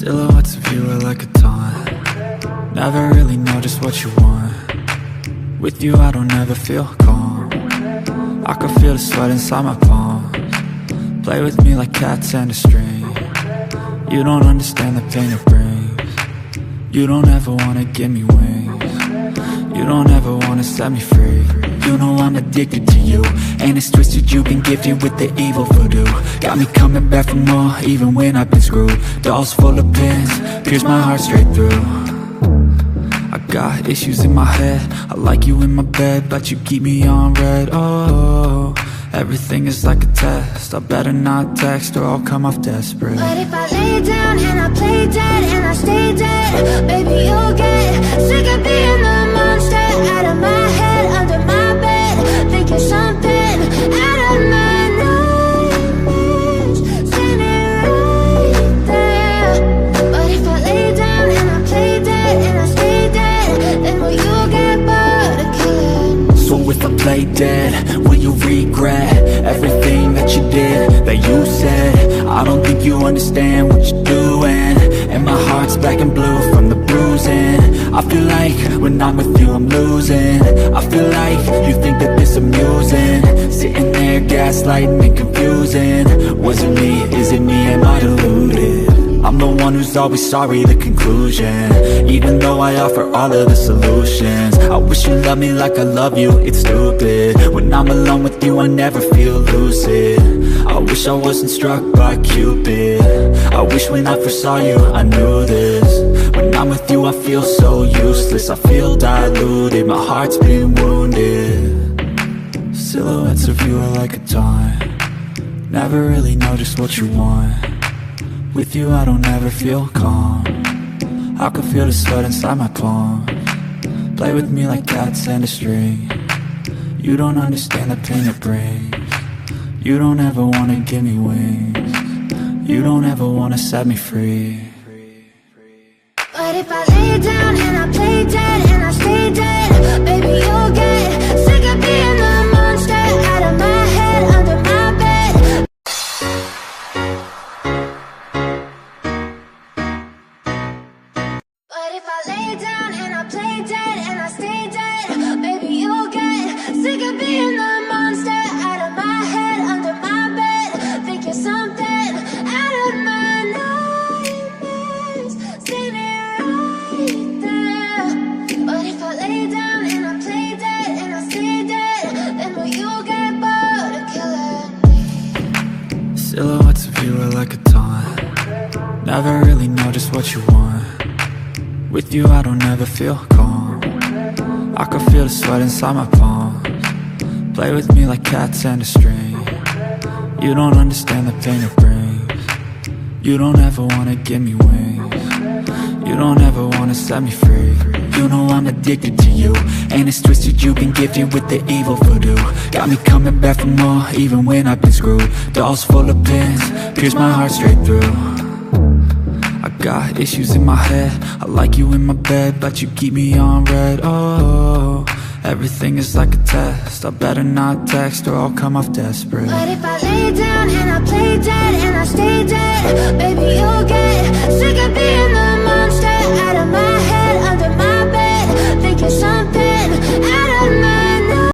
Silhouettes of you are like a taunt. Never really know just what you want. With you I don't ever feel calm. I can feel the sweat inside my palms. Play with me like cats and a string. You don't understand the pain it brings. You don't ever wanna give me wings. You don't ever wanna set me free. You know I'm addicted to you, and it's twisted, you've been gifted with the evil voodoo. Got me coming back for more, even when I've been screwed. Dolls full of pins, pierce my heart straight through. I got issues in my head, I like you in my bed, but you keep me on red. Oh, everything is like a test, I better not text or I'll come off desperate. But if I lay down and I play dead and I stay dead, baby you'll get sick of being the monster out of my head, under my bed, thinking something out of my nightmares, standing right there. But if I lay down and I play dead and I stay dead, then will you get bored of killing? So if I play dead, will you regret everything that you did, that you said? I don't think you understand what you're doing, and my heart's black and blue from the bruising. I feel like when I'm with you I'm losing. I feel like you think that this amusing, sitting there gaslighting and confusing. Was it me? Is it me? Am I deluded? I'm the one who's always sorry, the conclusion, even though I offer all of the solutions. I wish you loved me like I love you, it's stupid. When I'm alone with you I never feel lucid. I wish I wasn't struck by Cupid. I wish when I first saw you I knew this. When I'm with you I feel so useless, I feel diluted, my heart's been wounded. Silhouettes of you are like a taunt. Never really know just what you want. With you I don't ever feel calm. I can feel the sweat inside my palms. Play with me like cats and a string. You don't understand the pain it brings. You don't ever wanna give me wings. You don't ever wanna set me free. But if I lay down and I play dead and I stay dead, baby you'll get sick of being the monster out of my head, under my bed. But if I lay down and I play dead and I stay dead, baby you'll get sick of being the monster out of my head, under my bed, thinking something out of my nightmares, standing right there. But if I lay down and I play dead and I stay dead, then will you get bored of killing me? Silhouettes of you are like a taunt. Never really know just what you want. With you I don't ever feel calm. I can feel the sweat inside my palms. Play with me like cats and a string. You don't understand the pain it brings. You don't ever wanna give me wings. You don't ever wanna set me free. You know I'm addicted to you, and it's twisted, you've been gifted with the evil voodoo. Got me coming back for more, even when I've been screwed. Dolls full of pins, pierce my heart straight through. I got issues in my head, I like you in my bed, but you keep me on red. Oh, everything is like a test, I better not text or I'll come off desperate. But if I